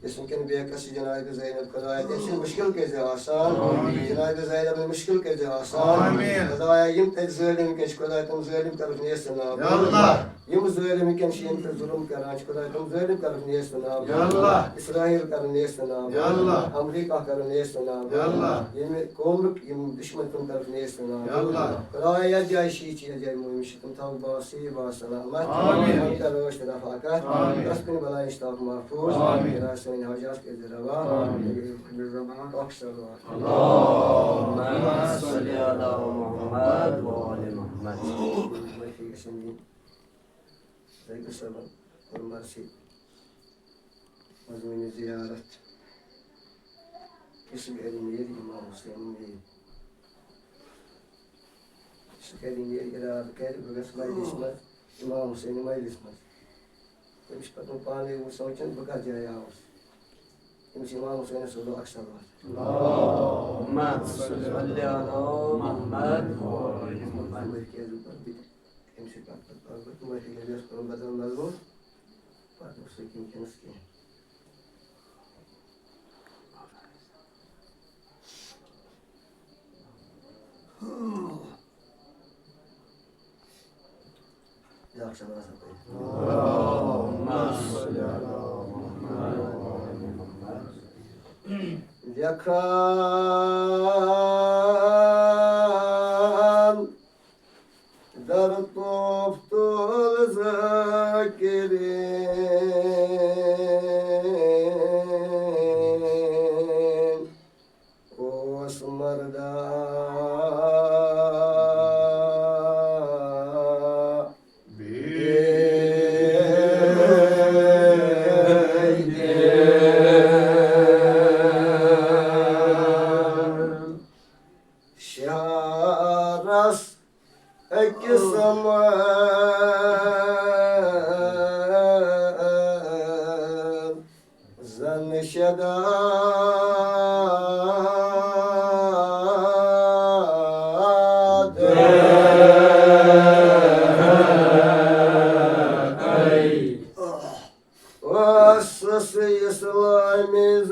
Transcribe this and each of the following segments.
Ismken bekası Cenab-ı Zeynep kadaya etsin müşkil keze asan. Cenab-ı Zeynep'in müşkil keze asan. Kadaya yim tezzelim keş kadaya tam zelim taraf niyesin abi. Yallah. Yim zelim ken şeyin zulüm karanç kadaya tam zelim taraf niyesin abi. Yallah. İsrail taraf niyesin abi. Yallah. Amerika taraf niyesin abi. Yallah. Yim kolluk yim düşman taraf niyesin abi. Yallah. Kadaya cay şiiç ya muymuş tam basi basalamat. Amin. Amin. Taroş terafakat. Amin. Rasmin balay iştah mahfuz. Amin. Rasin hacas kezirava. Bir zaman aksar var. Allahümme salli ala Muhammed ve ali Muhammed. Mafi şimdi saygı selam. Hürmesi. Mazmini ziyaret. İsim elin yeri İmam Hüseyin'in yeri. Şekerin yeri irad kaydı. Bıgas maylismez. İmam Hüseyin'in maylismez. Demiş patron pahalı vursa için bakar caya havuz. Demiş İmam Hüseyin'e solu aksar var. Allahümme salli ala Muhammed ve ali Muhammed. Merkez bir temsil patron. Bu merkez bir patron badal mazmur. Patron sekin kendisi. Ya akşamlar sapayım. Allahümme salli ala Muhammed ve ali Muhammed. Yakan dert toptul zakirin Osmar'da Şaras eksamar zanşedat Vassası İslam-ı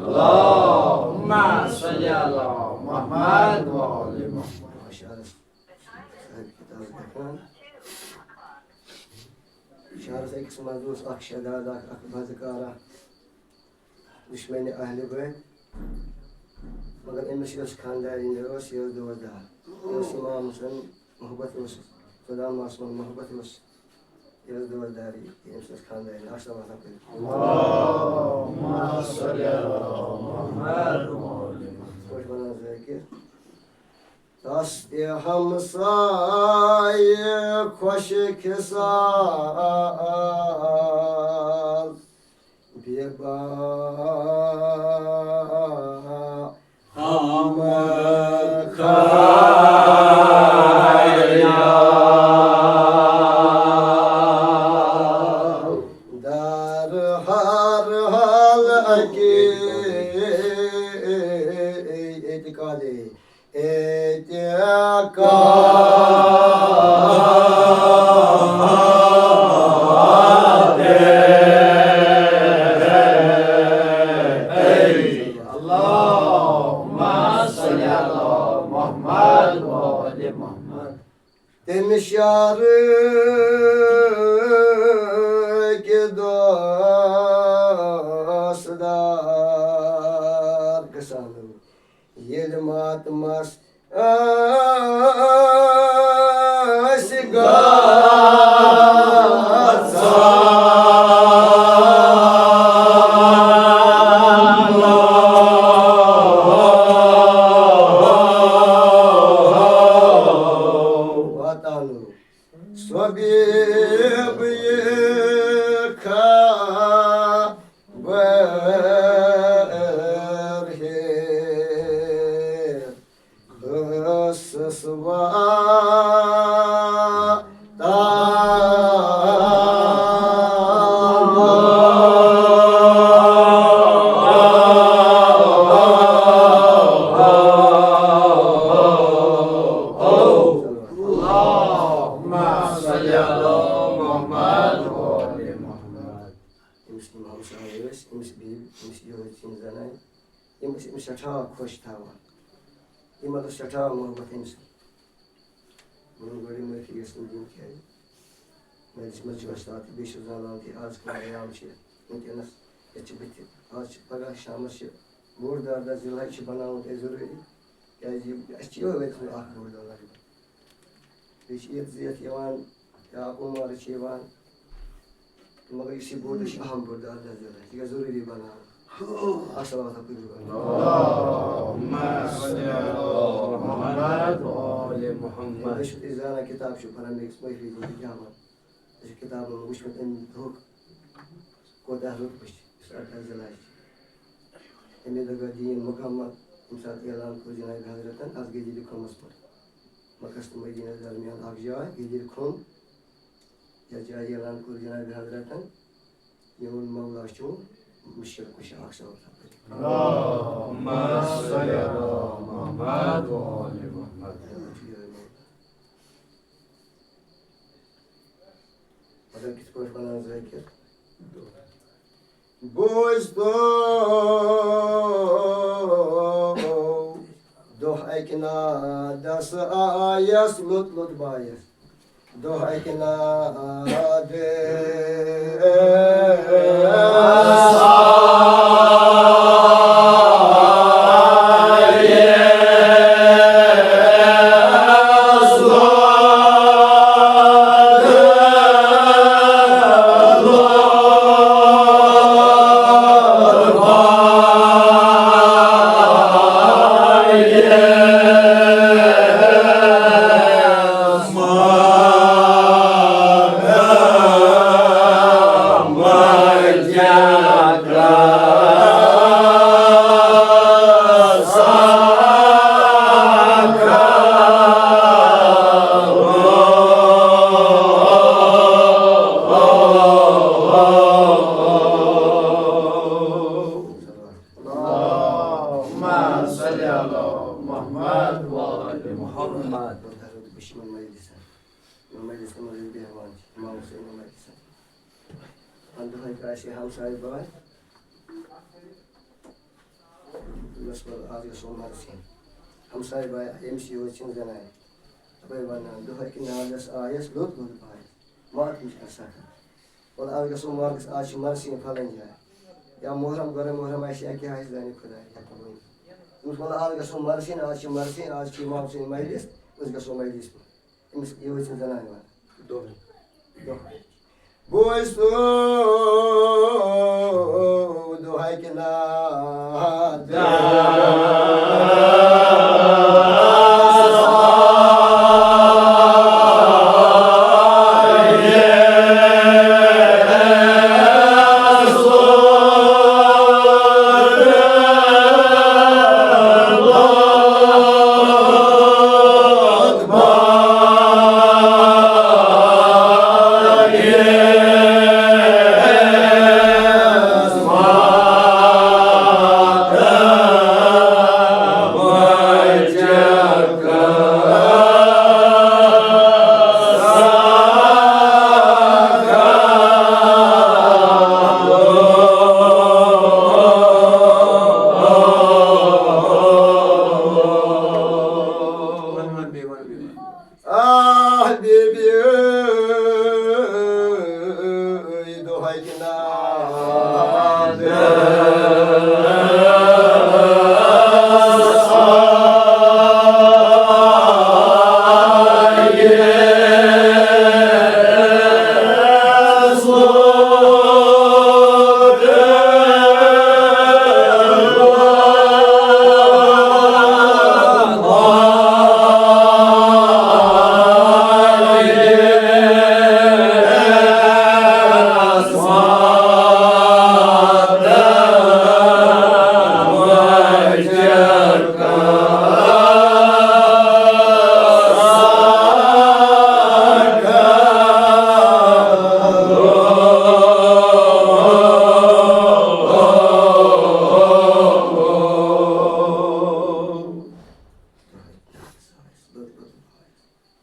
Allahümme salli ala Muhammed ve ali Muhammed. Şahı sekiz mazlus akşedada akbazıkara düşmeni ahli beyt मगर इनमें से खानदार इन रोस ये दो वजह रोस इमाम हुसैन मोहब्बत रोस सदाम आसमान मोहब्बत रोस ये दो वजह इनमें से खानदार इन आशा वाला पे Allahümme salli ala Muhammed ve ali Muhammed. Hoş bana zikir tasbiham sayı koşuk sal bir ba Allahümme salli ala Muhammed Muhammad. Demiş yarı ki dostlar kısanım yelim atmaz Şata muhabbet emsin. Bunun böyle mülkiyesini din ki meclis başlatı 500 alantı az kılayam şey. Mümkünüz geçip bitti. Az para şamış burada da zilay ki bana o ezuri. Yani açıyor ve ah burada var. Beş yet yavan ya umar çevan. Maka isi burada şaham burada da zilay. Yazuri di bana. Asal Allahumma salli ala Muhammad wa ali Muhammad. Şu izana kitap şu paranın ismi fi kıyama. Şu kitabın müşmet en huk koda hukmuş. Sarkar zilay. Emi de gadiyin mukammat imsat yalan kuzina Hazretten az geceli konması var. Makaslı Medine dermiyan akjaya geceli kon yaca yalan kuzina Hazretten yemun mevla şu müşrik kuşa aksa ortak. Allahumma salli ala Muhammad wa ali Muhammad. Agar kita koş bana zikir. Bosto doh ekna das ayas lut bayas. Doh ekna de Hamsay bay MC için zanay. Bay bana doha ki nalas ayas lut bay. Markmış asaka. Ola avgaso markes aç marsin falan ya. Ya muhram gore muhram aşya ki hayz dani kuda yapamın. Ola avgaso marsin aç ki marsin maylis uzgaso maylis. MC için zanay var. Doğru. Boys doha ki Yeah.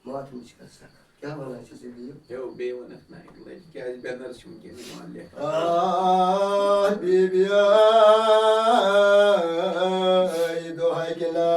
मातम कर क्या वना यो बे वनस ना क्या banner छुम के मान ले बीबी दोहाई के ना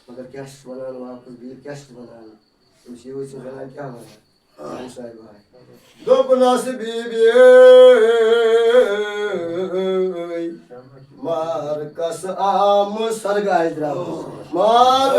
मगर क्या वनान वापस भी क्या वनान यूज वनान क्या वनान दोपनास बीबी मार कस आम सरगाय द्राव मार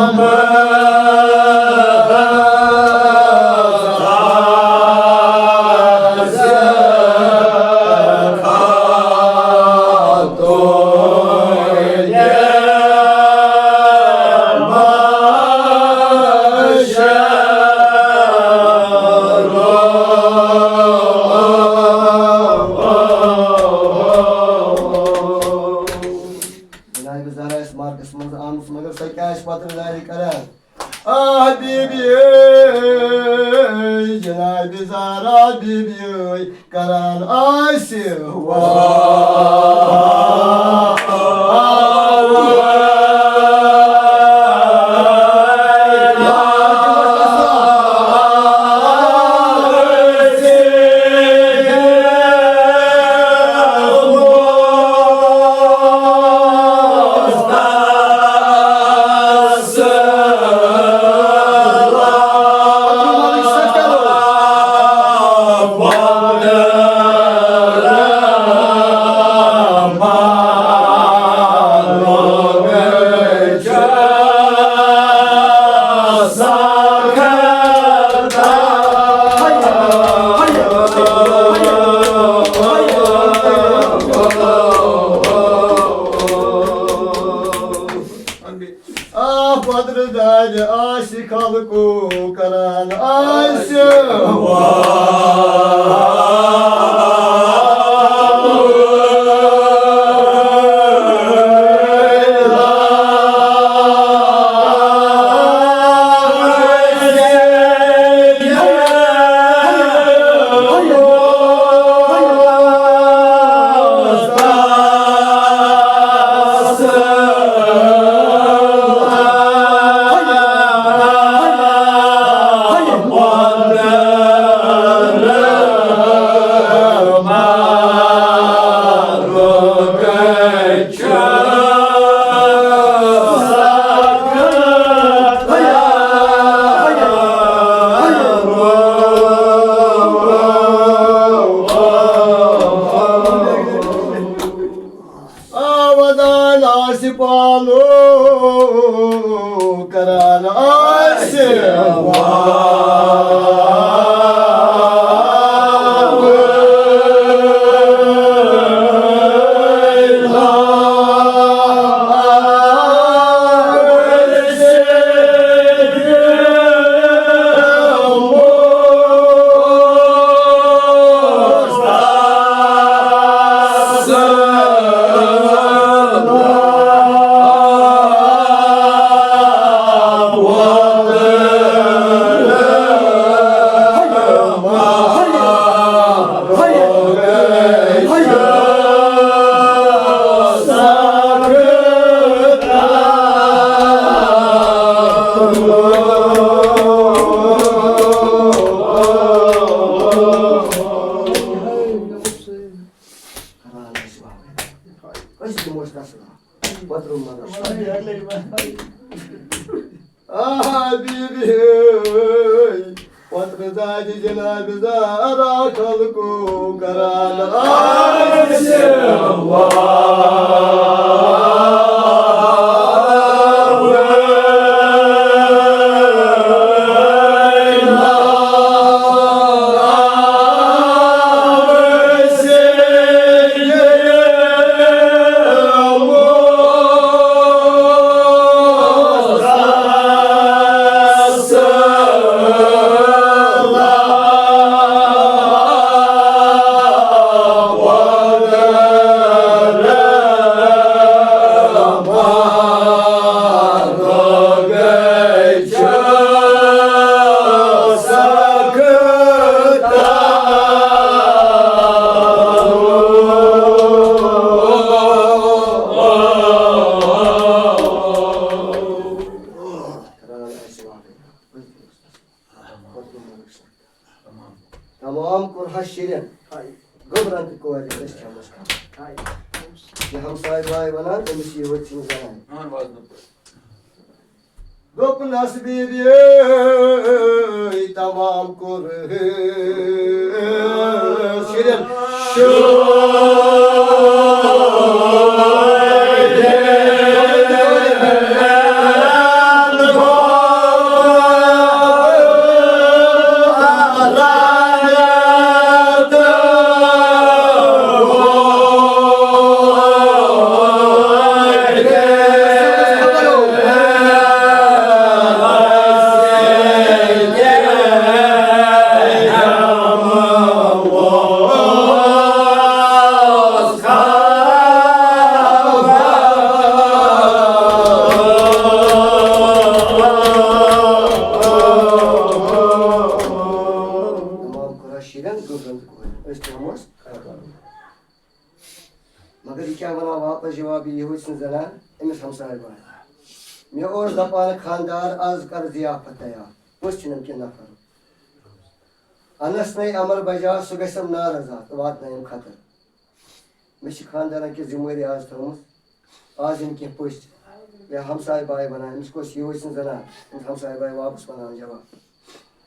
Amen. kaç patırları karar. Ah bibi Cenab-ı Zara bibi karan aşı Ah Badrı'daydı aşık halku karan aşık Avadan asipalu karan aşık Ah bibi Patlıcı Cenab-ı Zara kalku karan aşık Tamam Kur'an şirin. Gıbran tıkkı beş çamış kal. Ya ham sahibi hayvana demiş iyi vakitini zaman. Dokun nasbi bir tamam Kur'an şirin. क्या वना वापस जवाब ये जना Amish हमसाय bye मे ओस दपान खानदार आज कर जियाफत तैयार कुछ छिनम के नफर अनस नई अमल बजा सह गम नाराजा तो वात नम खतर मे खानदार की जिम्मेदारी आज थोम आज इन कह पुष्ट मे हमसाय बाय बनान अमिस कोस ये जना अमिस हमसाय बाय वापस बनान जवाब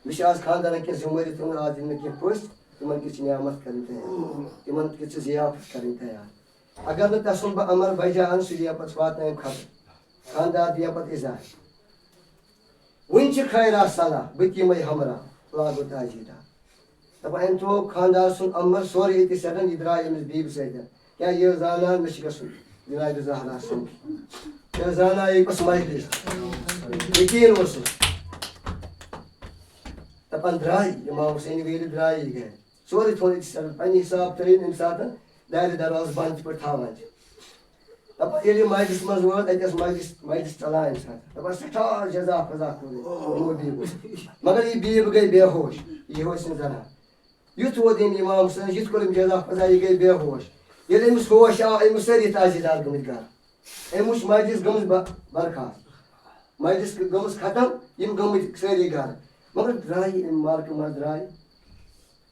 मे आज खानदार की जिम्मेदारी थोम आज इन कह पुष्ट तिमन किस नियामत कर तैयार तिमन किस जियाफत कर तैयार अगर न तसुन बह अमल बजा अन सह दिया पत वात नम खतर खानदार दिया पत इजा वन खैरा सलाह बह मे हमरा लागो ताजीदा दप अम थो खानदार सुन अमल सोरे ये सटन यह द्राय अमिस बीब सत क्या यह जाना मे जनाब जहरा सुन यह जाना यह कस मजलिस यकीन उस दपान द्राय इमाम हुसैन वेल द्राय गए सोरे थो पे हिसाब तरीन अम सात दार दरवाज बंद पे थावान दपान ये मजलिस मज वो मजलिस चलान अम सात दपान सठा जजा फजा मगर यह बीब गई बेहोश यह होश जना युथ वो दिन इमाम हुसैन युथ कोर जजा फजा यह गई बेहोश ये अमिस होश आव अमिस सारी ताजीदार गमित घर अम वुच मजलिस गमज बरखास्त मजलिस गमज खत्म यम गमित सारी घर मगर द्राय मार्क मज द्राय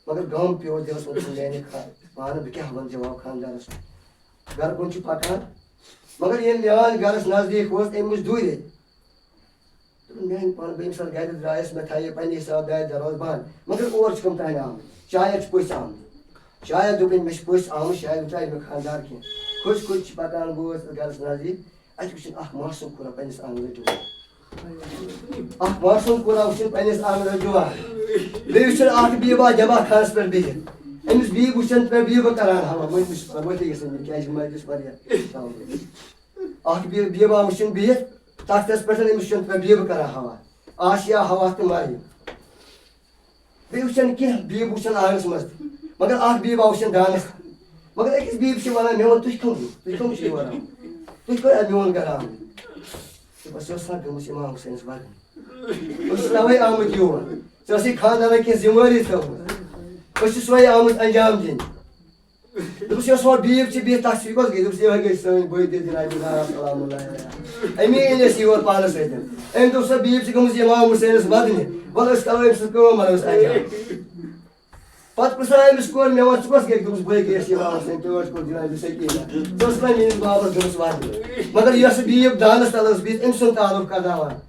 मगर गम पे दिलस मे पान बह क्या वन जवाब खानदारस घर कुन पकान मगर ये लियान गरस नजदीक अम दूर मैं पान बम साल गर द्रायस मे थे पे हिसाब दार दरवाज बंद मगर और कम तान आम शायद पुस आम शायद दुपन मे पुस आम शायद उचाय मे खानदार कह खुश खुश पकान गोस गरस नजदीक अत वुचन मासूम कुरा पस आंगन जवान मासूम कुरा वुचन पस आंगन जवान बे बीबा जमा खानस पे बिहित अमिस बीब वुचन पे बीब करान हवा मत गन क्या मजलिस बीबा वुचन बिहित तख्तस पे अमिस पे बीब करान हवा आशिया हवा तो मारि बे वुचन कह बीब वुचन आंगनस मज मगर बीबा वुचन दानस मगर अकिस बीब वन मे वन तुम वन तुम कर मोन गर आम बस गमस इमाम हुसैन वन तवे आमुत योर सी खानदार कह जिम्मेदारी थो सोए आमुत अंजाम दिन दोस वो बीब बिहित तक कस गई यह गई सन बद अमी अनस योर पानस सत अम दोप बीब गमस इमाम हुसैन वदन वल करो अंजाम पत पुछान अमिस कोर मे वन कस गई बह गई इमाम हुसैन तोड़ कोर जनाब सकीना मेस बाबस गमस वदन मगर यह बीब दानस तल बिहित अम सुन तारुफ करनावान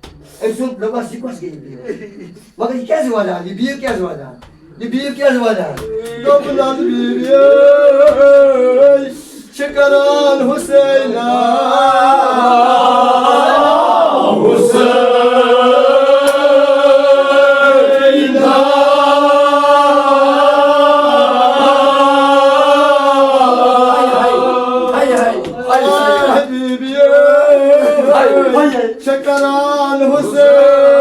अम सुन दपस यह कस गई बीब मगर यह क्या वदान यह बीब क्या वदान यह बीब क्या वदान दोपन बीब शकरान हुसैना शकरान हुसैन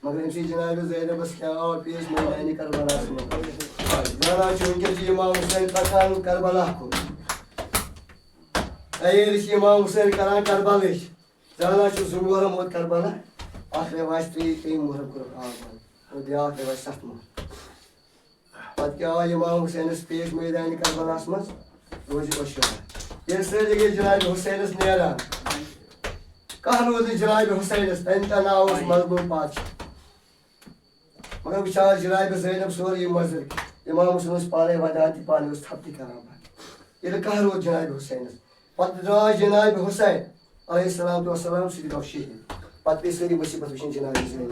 मगर इनसे जनाब ज़ैनब बस क्या और पेश मैदानी करबला से जाना चुनके इमाम हुसैन पकान करबला को तैयार इमाम हुसैन करान करबला जाना चु जुमोर मोद करबला आखिर वाश ती मोहर कर और ब्याह के वाश सत मोहर पत क्या इमाम हुसैन पेश मैदानी करबला मस रोज ओशा ये से जगह जनाब हुसैन नेरा कह रोज जनाब हुसैन तंता नाव मजबूर पाच मगर विचार जनाब ज़ैनब सोरी मजर इमाम हुसैन पाने वदाती पाने उस थपती कराम ये कह रोज जनाब हुसैन पत राज जनाब हुसैन अलैहिस्सलाम तो सलाम से दिखा शहीद पत पे सारी मुसीबत विशन जनाब ज़ैनब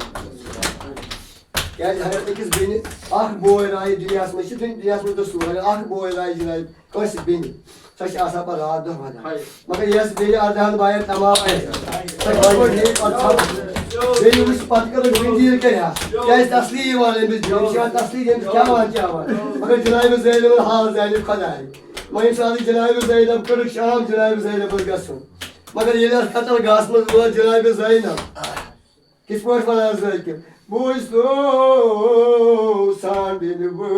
क्या अगर अकिस बेन आख बोय राय दुनिया में दुनिया में तो सूर आख बोय राय जनाब कस बेन सच आशा पर रात दो वदा मगर यस बेन अर्धान बाय तमाम है सच बोल है और सब बेन उस पत कर बिंदीर के या क्या तस्लीम वाले में जो तस्लीम क्या मगर जनाब ज़ैनब हाल ज़ैनब खुदा है मैं सारी जनाब ज़ैनब कर शाम जनाब ज़ैनब गसो मगर ये खतल गास में वो जनाब ज़ैनब किस पर फला ज़ैनब बुझो सांबिन वो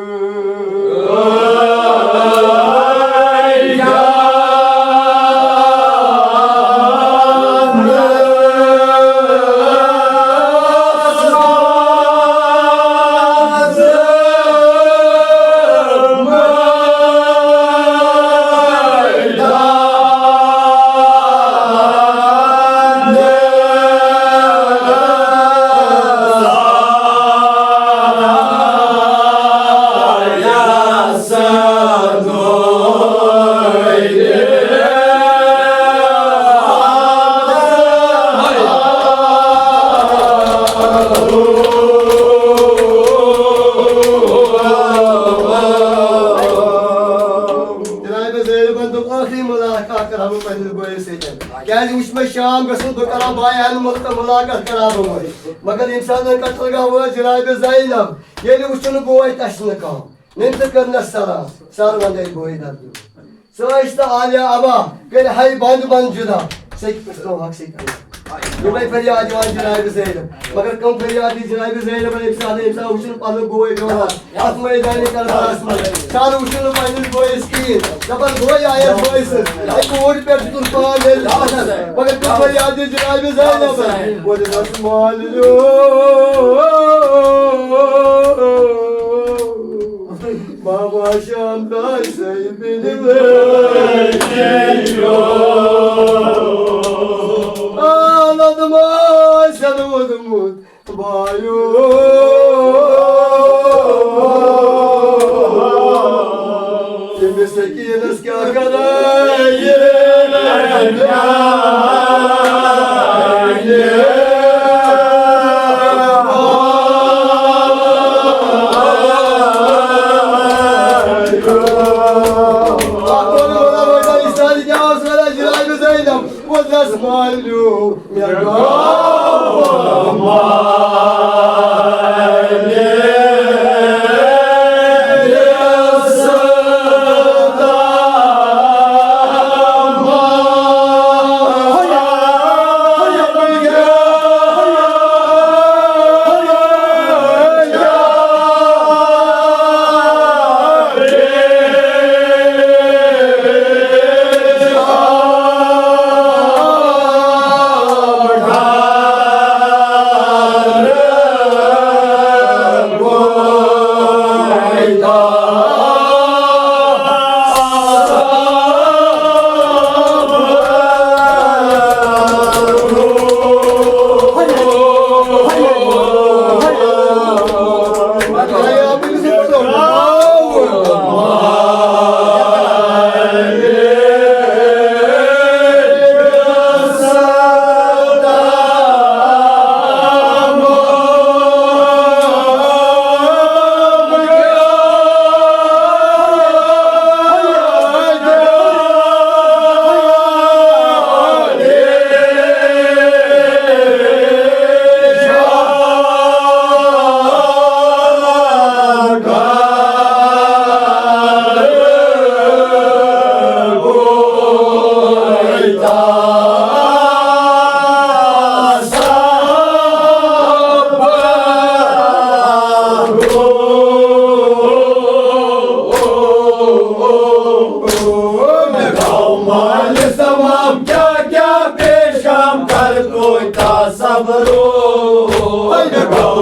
शाम गसन तो करा बायन मुलाकात करा मगर इंसान कत्ल गो जनाब ज़ैनब ये वुचन बोय तशन कम निंत करना सलाम सर वंदे बोय दर्द सहित आलिया अबा कर हाय बंद बंद जुदा सही तो हक से ये भाई फरियाद जनाब ज़ैनब मगर कम फरियाद जनाब ज़ैनब इंसान वुचन पल बोय गवा अत मैदान करबलास में सर वुचन पल बोय स्कीन जबर बोय आया बोय से कोड पे कुर्बान है मगर कम फरियाद जनाब ज़ैनब वो रसमान लो बाबा शानदार सही बिन Ağladıma sen umut bayo Şimdi sekiniz kâ kadar yeğen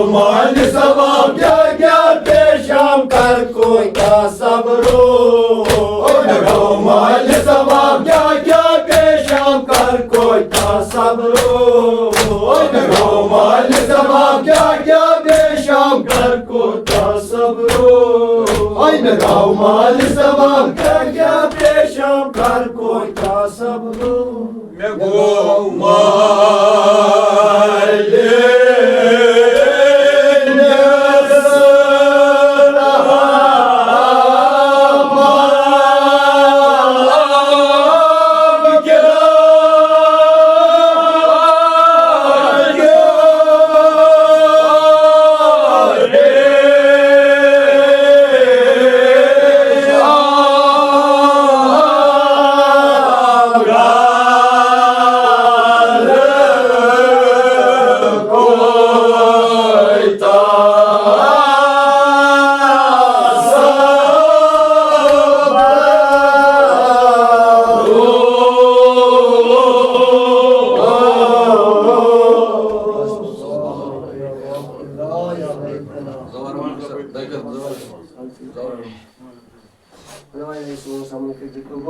माल सवाब क्या क्या पेशम कर कोई का सबरो लगाओ माल सवाब क्या क्या पेशम कर कोई का सबरो लगाओ माल सवाब क्या क्या पेशम कर कोई का सबरो लगाओ माल सवाब क्या क्या पेशम कर कोई का सबरो Давай я ему самому